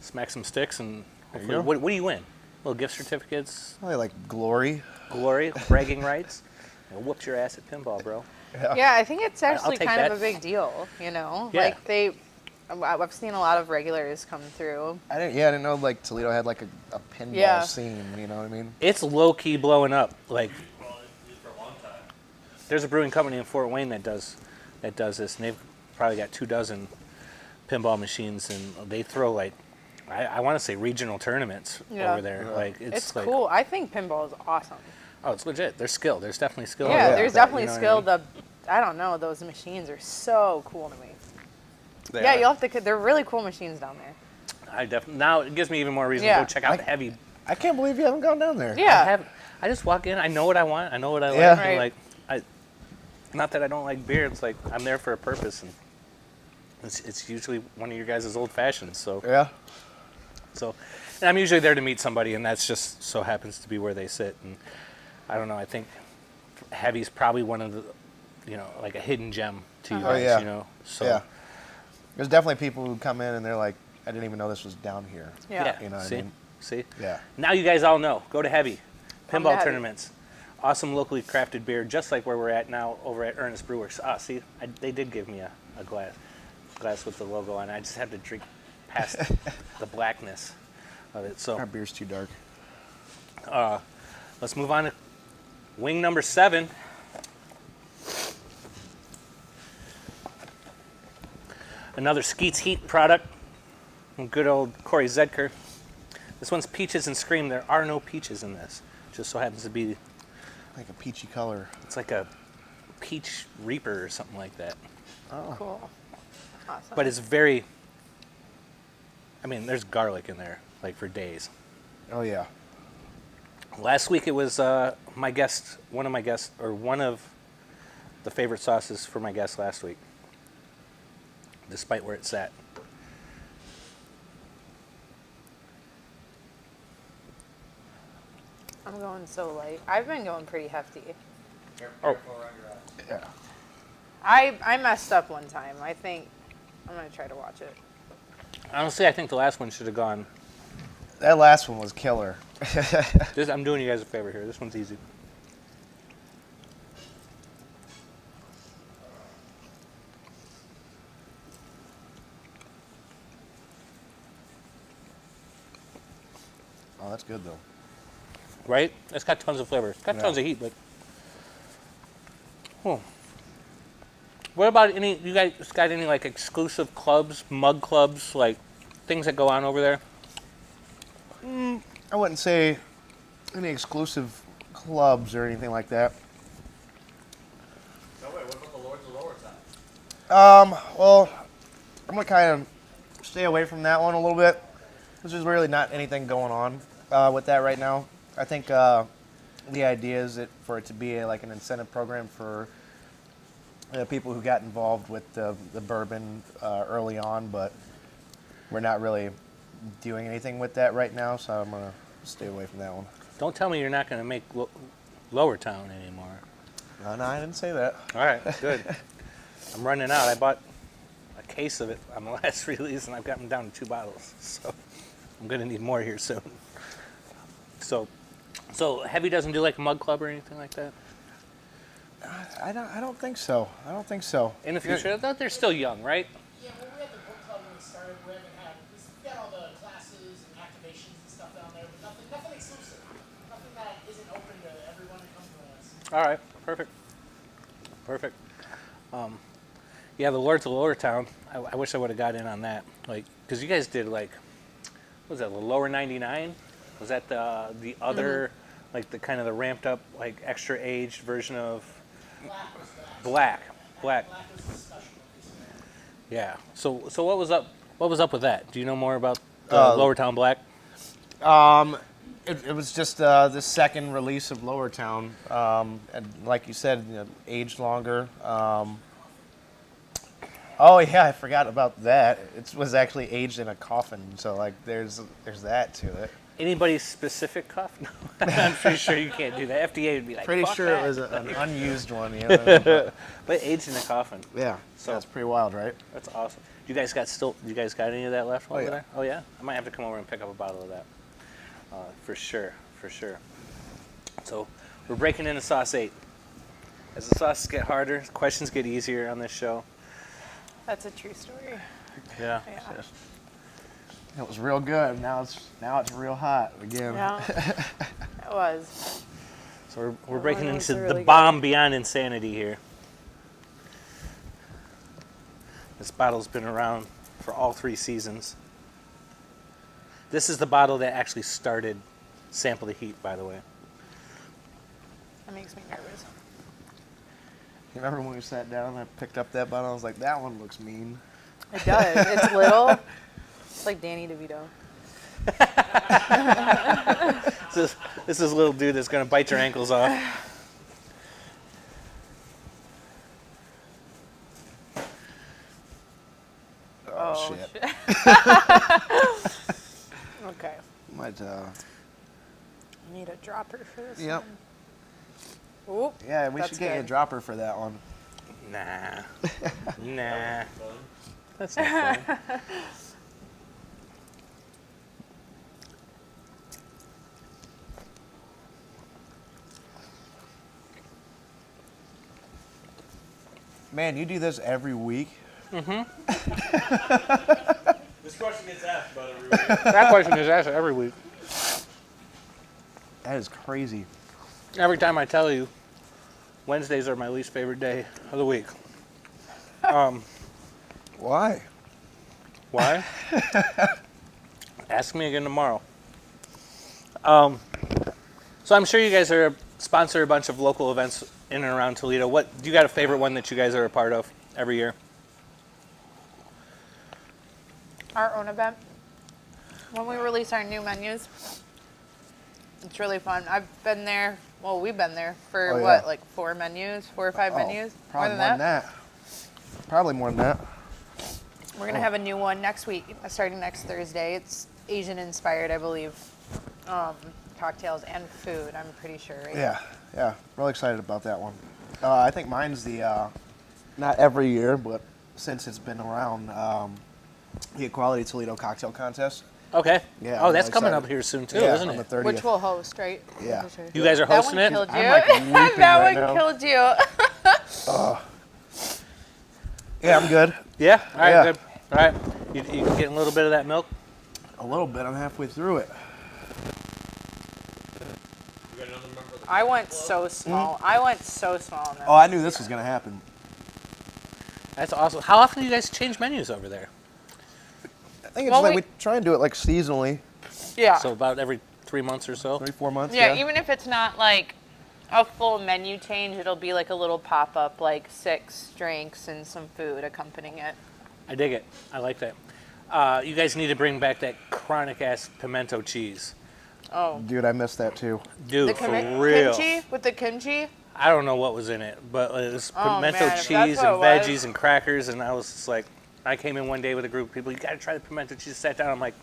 A: smack some sticks, and hopefully,
B: go.
A: what do you win? Little gift certificates,
B: Probably like glory.
A: glory, bragging rights. I whooped your ass at pinball, bro.
C: Yeah, I think it's actually
A: take
C: kind
A: that.
C: of a big deal,
A: Yeah.
C: Like I've seen a lot of regulars come through.
B: I didn't know like Toledo had like a pinball
C: Yeah.
B: scene. You know what I mean?
A: It's low key blowing up. Like,
D: Well, it's for a long time.
A: there's a brewing company in Fort Wayne that does this, and they've probably got 2 dozen pinball machines, and they throw like I want to say regional tournaments
C: Yeah.
A: over there. Like
C: It's
A: like,
C: cool. I think pinball is awesome.
A: Oh, it's legit. There's skill. There's definitely skill.
C: Yeah,
A: involved
C: there's
A: with that,
C: definitely
A: you know what
C: skill.
A: I mean?
C: I don't know. Those machines are so cool to me.
A: They
C: Yeah,
A: are.
C: you'll have to. They're really cool machines down there.
A: I definitely now it gives me even more reason
C: Yeah.
A: to go check out heavy.
B: I can't believe you haven't gone down there.
C: Yeah.
A: I just walk in. I know what I want. I know what I like.
B: Yeah.
A: And
C: Right.
A: like not that I don't like beer. It's like I'm there for a purpose, and it's usually one of your guys' old fashions. So
B: Yeah.
A: and I'm usually there to meet somebody, and that's just so happens to be where they sit. And I don't know. I think heavy's probably one of the, like a hidden gem to you guys.
B: yeah.
A: So
B: Yeah. There's definitely people who come in and they're like, I didn't even know this was down here.
C: Yeah.
B: You know what I
A: see,
B: mean?
A: see.
B: Yeah.
A: Now you guys all know. Go to Heavy.
C: Come to
A: Pinball
C: Heavy.
A: tournaments. Awesome locally crafted beer, just like where we're at now over at Ernest Brewworks. Ah, see, they did give me a glass with the logo on it. I just had to drink past the blackness of it. So
B: Our beer's too dark.
A: let's move on to wing number 7. Another Skeets Heat product from good old Corey Zedker. This one's Peaches and Scream. There are no peaches in this. Just so happens to be,
B: Like a peachy color.
A: it's like a peach reaper or something like that.
C: Cool. Awesome.
A: But it's very, there's garlic in there, like for days.
B: Oh, yeah.
A: Last week it was one of the favorite sauces for my guest last week, despite where it's at.
C: I'm going so light. I've been going pretty hefty.
D: Careful around your eyes.
B: Yeah.
C: I messed up one time. I think I'm gonna try to watch it.
A: Honestly, I think the last one should have gone.
B: That last one was killer.
A: I'm doing you guys a favor here. This one's easy.
B: Oh, that's good, though.
A: Right? It's got tons of flavor. It's got
B: Yeah.
A: tons of heat, but. What about you guys got any like exclusive clubs, mug clubs, like things that go on over there?
B: I wouldn't say any exclusive clubs or anything like that.
D: No, wait, what about the Lords of Lower Town?
B: Well, I'm gonna kind of stay away from that one a little bit. There's really not anything going on with that right now. I think the idea is for it to be like an incentive program for people who got involved with the bourbon early on, but we're not really doing anything with that right now, so I'm gonna stay away from that one.
A: Don't tell me you're not going to make Lower Town anymore.
B: No, I didn't say that.
A: All right, good. I'm running out. I bought a case of it on the last release, and I've gotten down to 2 bottles. So I'm going to need more here soon. So Heavy doesn't do like a mug club or anything like that?
B: I don't think so. I don't think so.
A: In the future? I thought they're still young, right?
E: Yeah, well, we had the book club when we started. We haven't had, we've got all the classes and activations and stuff down there, but nothing exclusive. Nothing that isn't open to everyone who comes to us.
A: All right, perfect. Yeah, the Lords of Lower Town. I wish I would have got in on that, like, because you guys did like, what was that, the Lower 99? Was that the other, like the kind of the ramped up, like extra aged version of Black?
E: Black was the special release.
A: Yeah. So what was up? What was up with that? Do you know more about the
B: Uh,
A: Lower Town Black?
B: It was just the second release of Lower Town, and like you said, aged longer. Oh yeah, I forgot about that. It was actually aged in a coffin, so like there's that to it.
A: Anybody specific cuff? No, I'm pretty sure you can't do that. FDA would be like,
B: Pretty
A: "Fuck
B: sure
A: that."
B: it was an unused one. Yeah,
A: But aged in a coffin.
B: yeah.
A: So-
B: That's pretty wild, right?
A: That's awesome. You guys got any of that left over
B: yeah.
A: there? Oh yeah. I might have to come over and pick up a bottle of that. For sure. So we're breaking into sauce 8. As the sauces get harder, questions get easier on this show.
C: That's a true story.
A: Yeah.
C: Yeah.
B: It was real good. Now it's real hot again.
C: Yeah. It was.
A: So we're
C: That
A: breaking
C: one was
A: into
C: really
A: the
C: good.
A: bomb beyond insanity here. This bottle's been around for all 3 seasons. This is the bottle that actually started Sample the Heat, by the way.
C: That makes me nervous.
B: You remember when we sat down and I picked up that bottle? I was like, that one looks mean.
C: It does. It's little. It's like Danny DeVito.
A: This is a little dude that's going to bite your ankles off.
B: Oh, shit.
C: Okay.
B: Might,
C: I need a dropper for this
B: yep.
C: one. Oop,
B: Yeah, we
C: that's
B: should get you a
C: good.
B: dropper for that one.
A: Nah. Nah.
D: Fun.
A: That's not fun.
B: Man, you do this every week?
D: This question gets asked about every week.
A: That question is asked every week.
B: That is crazy.
A: Every time I tell you, Wednesdays are my least favorite day of the week.
B: Why?
A: Why? Ask me again tomorrow. So I'm sure you guys are sponsor a bunch of local events in and around Toledo. What do you got a favorite one that you guys are a part of every year?
C: Our own event. When we release our new menus, it's really fun. I've been there. Well, we've been there for
B: Oh, yeah.
C: what, like 4 menus, 4 or 5
B: Oh,
C: menus?
B: Probably more than that. Probably more than that.
C: We're gonna have a new one next week, starting next Thursday. It's Asian inspired, I believe. Cocktails and food, I'm pretty sure, right?
B: Yeah. Really excited about that one. I think mine's the, not every year, but since it's been around, the Equality Toledo Cocktail Contest.
A: Okay.
B: Yeah,
A: Oh,
B: I'm
A: that's
B: really
A: coming
B: excited.
A: up here soon too,
B: Yeah,
A: isn't
B: on
A: it?
B: the 30th.
C: Which we'll host, right?
B: Yeah.
C: For sure.
A: You guys are
C: That
A: hosting
C: one
A: it?
C: killed you.
B: I'm, like, weeping
C: that
B: right
C: one
B: now.
C: killed you.
B: Yeah, I'm good.
A: Yeah. All right.
B: Yeah.
A: Good. All right. You getting a little bit of that milk?
B: A little bit. I'm halfway through it.
D: We got another member of the
C: I went so small. I went so small on that.
B: Oh, I knew this was going to happen.
A: That's awesome. How often do you guys change menus over there?
B: I think it's
C: Well,
B: like
C: we-
B: we try and do it like seasonally,
C: Yeah.
A: So about every 3 months or so.
B: 3-4 months.
C: Yeah, even if it's not like a full menu change, it'll be like a little pop up, like 6 drinks and some food accompanying it.
A: I dig it. I like that. You guys need to bring back that chronic ass pimento cheese.
C: Oh.
B: Dude, I missed that too.
A: Dude, for real.
C: Kimchi? With the kimchi?
A: I don't know what was in it, but it was
C: Oh,
A: pimento
C: man, if that's
A: cheese
C: what
A: and
C: it was.
A: veggies and crackers, and I was just like, I came in one day with a group of people. You got to try the pimento cheese. Sat down. I'm like,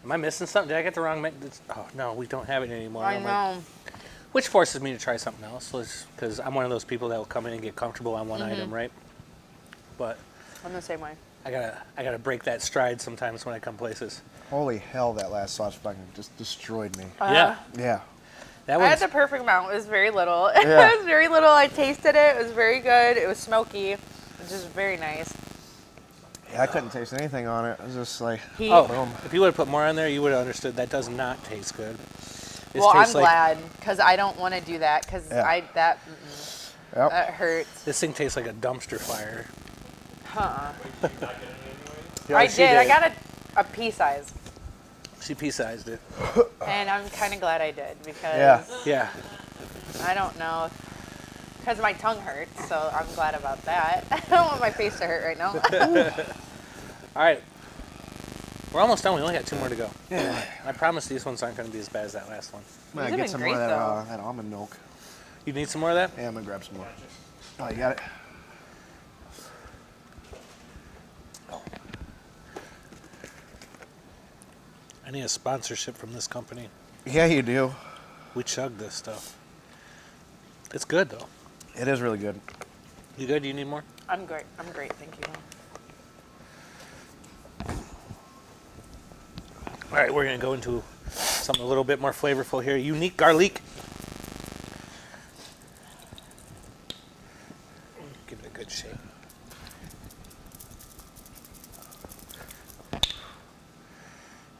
A: am I missing something? Did I get the wrong? Oh no, we don't have it anymore.
C: I
A: I'm
C: know.
A: like, which forces me to try something else, because I'm one of those people that will come in and get comfortable on one
C: Mm-hmm.
A: item, right? But
C: I'm the same way.
A: I gotta break that stride sometimes when I come places.
B: Holy hell, that last sauce fucking just destroyed me.
A: Yeah,
B: Yeah.
A: that
C: I had
A: one's
C: the perfect amount. It was very little.
B: Yeah.
C: It was very little. I tasted it. It was very good. It was smoky, which is very nice.
B: Yeah, I couldn't taste anything on it. It was just like,
C: He,
A: Oh,
B: Boom.
A: if you would have put more on there, you would have understood that does not taste good. This
C: well, I'm
A: tastes like,
C: glad because I don't want to do that because
B: Yeah.
C: that
B: yep.
C: hurts.
A: This thing tastes like a dumpster fire.
C: Huh.
D: Wait, did you not get any anyway?
A: Yeah,
C: I
A: she
C: did. I got a pea size,
A: She pea-sized it.
C: and I'm kind of glad I did because
B: Yeah.
A: Yeah.
C: I don't know. Because my tongue hurts, so I'm glad about that. I don't want my face to hurt right now.
A: All right. We're almost done. We only got 2 more to go.
B: Yeah.
A: I promise these ones aren't going to be as bad as that last one.
B: I'm gonna
C: These have
B: get
C: been
B: some
C: great,
B: more of that,
C: though.
B: that almond milk.
A: You need some more of that?
B: Yeah, I'm gonna grab some more. Oh, you got it?
A: I need a sponsorship from this company.
B: Yeah, you do.
A: We chug this stuff. It's good, though.
B: It is really good.
A: You good? Do you need more?
C: I'm great. I'm great. Thank you.
A: All right, we're going to go into something a little bit more flavorful here. Unique garlic. Give it a good shake.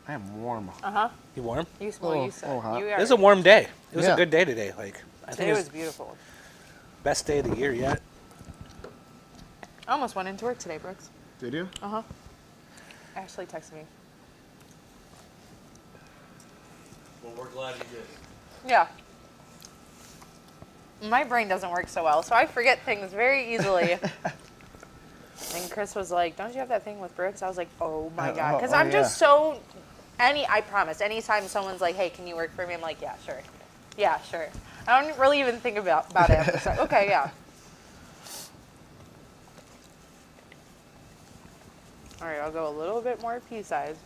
B: I am warm.
A: You warm?
C: You smell.
B: Oh,
C: You said.
B: oh, hot.
C: You
A: It
C: are,
A: was a warm day. It was
B: Yeah.
A: a good day today. Like, I think
C: today
A: it
C: was
A: was
C: beautiful.
A: best day of the year yet.
C: I almost went into work today, Brooks.
B: Did you?
C: Uh-huh. Ashley texted me.
D: Well, we're glad you did.
C: Yeah. My brain doesn't work so well, so I forget things very easily. And Chris was like, don't you have that thing with Brooks? I was like, oh my God. Because I'm just so, I promise, anytime someone's like, hey, can you work for me? I'm like, yeah, sure. Yeah, sure. I don't really even think about it. So, okay, yeah. All right, I'll go a little bit more pea size.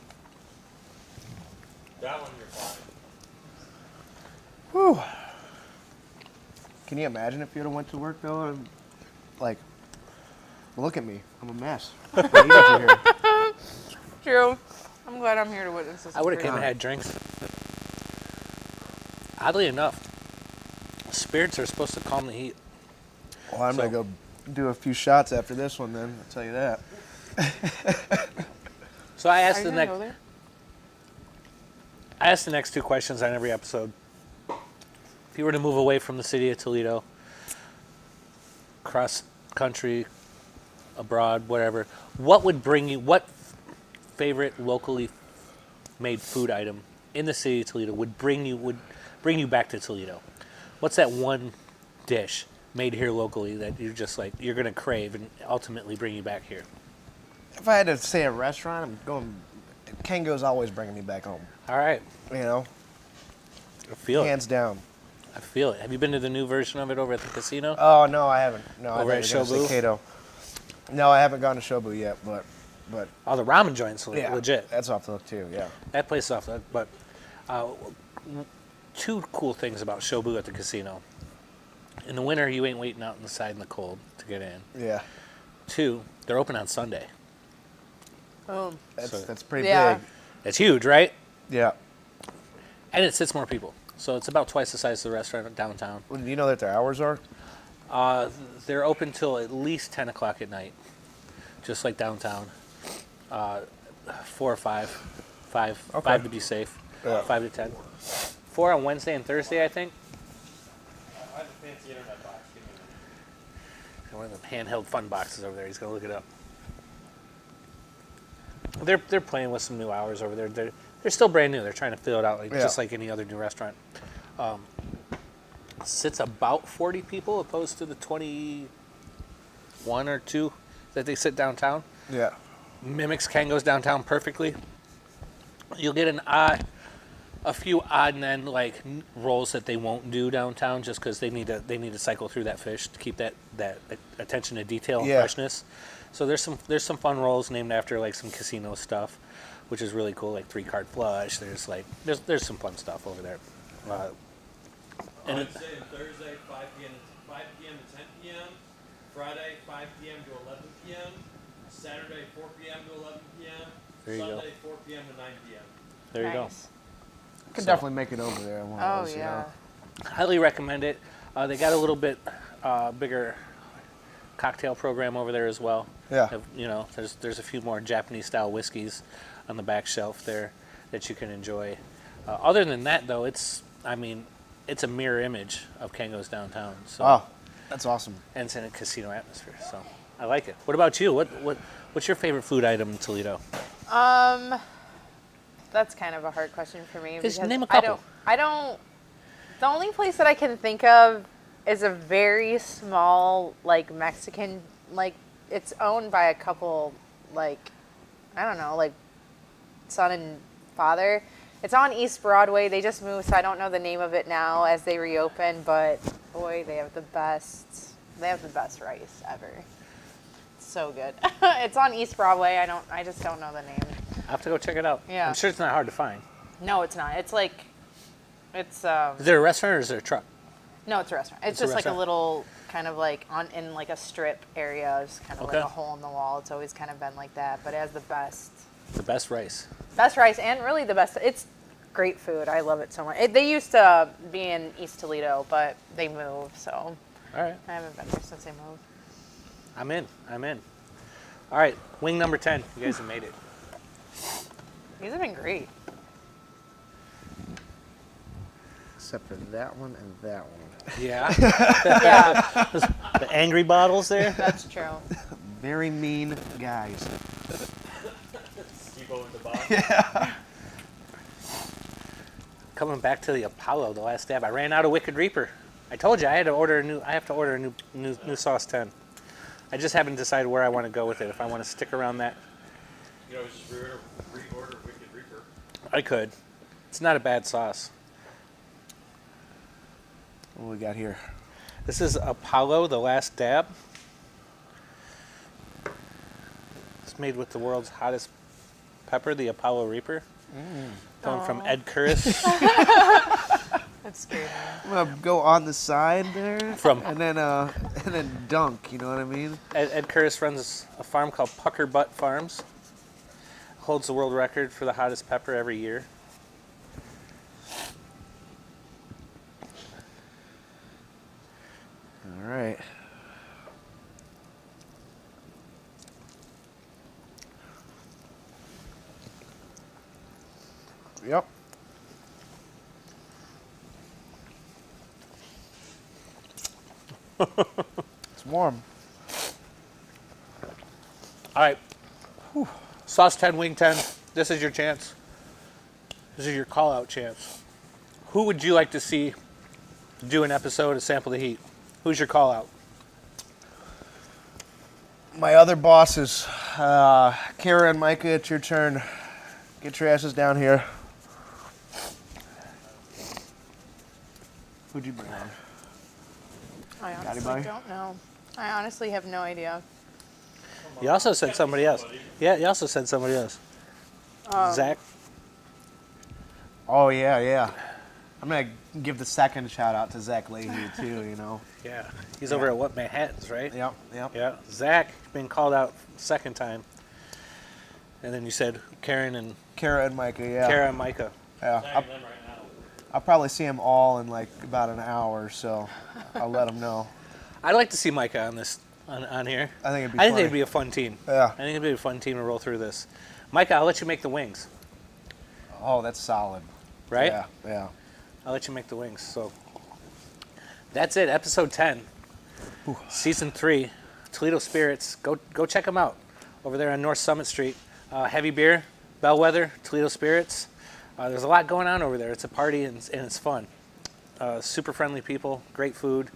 D: That one you're fine.
B: Whew. Can you imagine if you would have went to work though? And, like, look at me. I'm a mess. I needed you here.
C: True. I'm glad I'm here to witness this.
A: I would have came and had drinks. Oddly enough, spirits are supposed to calm the heat.
B: Well, I'm going to go do a few shots after this one then. I'll tell you that.
A: So I
C: Are
A: asked
C: you
A: the
C: gonna
A: next.
C: go there?
A: I asked the next two questions on every episode. If you were to move away from the city of Toledo, cross country, abroad, whatever, what would bring you? What favorite locally made food item in the city of Toledo would bring you back to Toledo? What's that one dish made here locally that you're just like you're gonna crave and ultimately bring you back here?
B: If I had to say a restaurant, I'm going. Kango's always bringing me back home.
A: All right,
B: You know,
A: I feel it.
B: hands down.
A: I feel it. Have you been to the new version of it over at the casino?
B: Oh no, I haven't. No,
A: Over
B: I
A: at
B: thought you were gonna
A: Shobu?
B: say Cato. No, I haven't gone to Shobu yet, but
A: Oh, the ramen joint's
B: yeah,
A: legit.
B: That's off the hook too. Yeah.
A: That place is off the. But two cool things about Shobu at the casino. In the winter, you ain't waiting out in the side in the cold to get in.
B: Yeah.
A: Two, they're open on Sunday.
C: Boom.
B: That's pretty
C: Yeah.
B: big.
A: It's huge, right?
B: Yeah.
A: And it sits more people. So it's about twice the size of the restaurant downtown.
B: Well, do you know that their hours are?
A: They're open till at least 10 o'clock at night, just like downtown. 4 or 5. 5.
B: Okay.
A: 5 to be safe.
B: Yeah.
A: 5 to 10. 4 on Wednesday and Thursday, I think.
D: I have a fancy internet box. Give me a minute.
A: One of the handheld fun boxes over there. He's gonna look it up. They're playing with some new hours over there. They're still brand new. They're trying to fill it out just like any other new restaurant. Sits about 40 people opposed to the 21 or 2 that they sit downtown.
B: Yeah.
A: Mimics Kango's downtown perfectly. You'll get a few odd and end like rolls that they won't do downtown just because they need to cycle through that fish to keep that attention to detail and
B: Yeah.
A: freshness. So there's some fun rolls named after like some casino stuff, which is really cool. Like 3-card flush. There's some fun stuff over there. And
D: Wednesday and Thursday, 5 p.m. to 10 p.m. Friday, 5 p.m. to 11 p.m. Saturday, 4 p.m. to 11 p.m.
A: There you go.
D: Sunday, 4 p.m. to 9 p.m.
A: there you go.
C: Nice.
B: Could
A: So-
B: definitely make it over there. One of
C: Oh
B: those, you
C: yeah.
B: know.
A: Highly recommend it. They got a little bit bigger cocktail program over there as well.
B: Yeah.
A: You know, there's a few more Japanese style whiskeys on the back shelf there that you can enjoy. Other than that, though, it's a mirror image of Kango's downtown. So
B: Oh, that's awesome.
A: and it's in a casino atmosphere. So I like it. What about you? What's your favorite food item in Toledo?
C: That's kind of a hard question for me.
A: Just
C: because
A: name a couple.
C: I don't. The only place that I can think of is a very small, like Mexican, like it's owned by a couple, like I don't know, like son and father. It's on East Broadway. They just moved, so I don't know the name of it now as they reopen. But boy, they have the best. They have the best rice ever. It's so good. It's on East Broadway. I just don't know the name.
A: I have to go check it out.
C: Yeah.
A: I'm sure it's not hard to find.
C: No, it's not. It's like, it's
A: Is there a restaurant or is there a truck?
C: no, it's a restaurant. It's
A: It's a
C: just like a
A: restaurant?
C: little kind of like in like a strip area. It's kind of
A: Okay.
C: like a hole in the wall. It's always kind of been like that, but it has the best
A: rice.
C: best rice and really the best. It's great food. I love it so much. They used to be in East Toledo, but they moved, so
A: All right.
C: I haven't been there since they moved.
A: I'm in. All right, wing number 10. You guys have made it.
C: These have been great.
B: Except for that one and that one.
A: Yeah.
C: Yeah,
A: The angry bottles there.
C: that's true.
B: very mean guys.
D: Steve over the box.
A: Coming back to the Apollo, the last dab. I ran out of Wicked Reaper. I told you I had to order a new. I have to order a new sauce 10. I just haven't decided where I want to go with it. If I want to stick around that,
D: You know, just reorder Wicked Reaper.
A: I could. It's not a bad sauce.
B: What we got here?
A: This is Apollo, the last dab. It's made with the world's hottest pepper, the Apollo Reaper. Coming from Ed Curris.
C: That's scary.
B: I'm gonna go on the side there,
A: From-
B: and then dunk. You know what I mean?
A: Ed Curris runs a farm called Pucker Butt Farms. Holds the world record for the hottest pepper every year.
B: All right. Yep. It's warm.
A: All right. Sauce 10, wing 10. This is your chance. This is your call out chance. Who would you like to see do an episode of Sample the Heat? Who's your call out?
B: My other bosses, Kara and Micah, it's your turn. Get your asses down here. Who'd you bring on?
C: I honestly
B: anybody?
C: don't know. I honestly have no idea.
A: You also said somebody else. Yeah, you also said somebody else. Zach?
B: Oh, yeah. I'm going to give the second shout out to Zach Leahy, too, you know.
A: Yeah. He's over at What Manhattan's, right?
B: Yep.
A: Yeah. Zach been called out second time. And then you said Karen and
B: Kara and Micah, yeah.
A: Kara and Micah.
B: Yeah.
D: Tagging them right now.
B: I'll probably see them all in like about an hour, so I'll let them know.
A: I'd like to see Micah on this on here.
B: I think it'd be
A: I think
B: funny.
A: they'd be a fun team.
B: Yeah.
A: I think it'd be a fun team to roll through this. Micah, I'll let you make the wings,
B: Oh, that's solid.
A: right?
B: Yeah.
A: I'll let you make the wings. So that's it. Episode 10, season 3, Toledo Spirits. Go check them out over there on North Summit Street. Heavy beer, Bellwether, Toledo Spirits. There's a lot going on over there. It's a party and it's fun. Super friendly people, great food,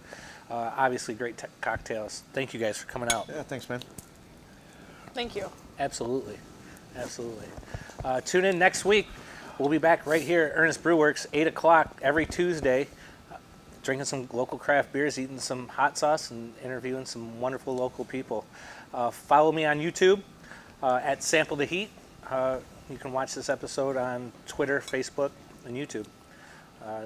A: obviously great cocktails. Thank you guys for coming out.
B: Yeah, thanks, man.
C: Thank you.
A: Absolutely. Tune in next week. We'll be back right here at Ernest Brew Works, 8 o'clock every Tuesday, drinking some local craft beers, eating some hot sauce, and interviewing some wonderful local people. Follow me on YouTube at Sample the Heat. You can watch this episode on Twitter, Facebook, and YouTube.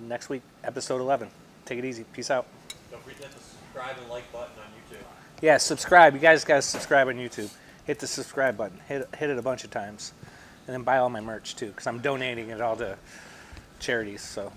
A: Next week, episode 11. Take it easy. Peace out.
D: Don't forget to hit the subscribe and like button on YouTube.
A: Yeah, subscribe. You guys got to subscribe on YouTube. Hit the subscribe button. Hit it a bunch of times. And then buy all my merch, too, because I'm donating it all to charities. So,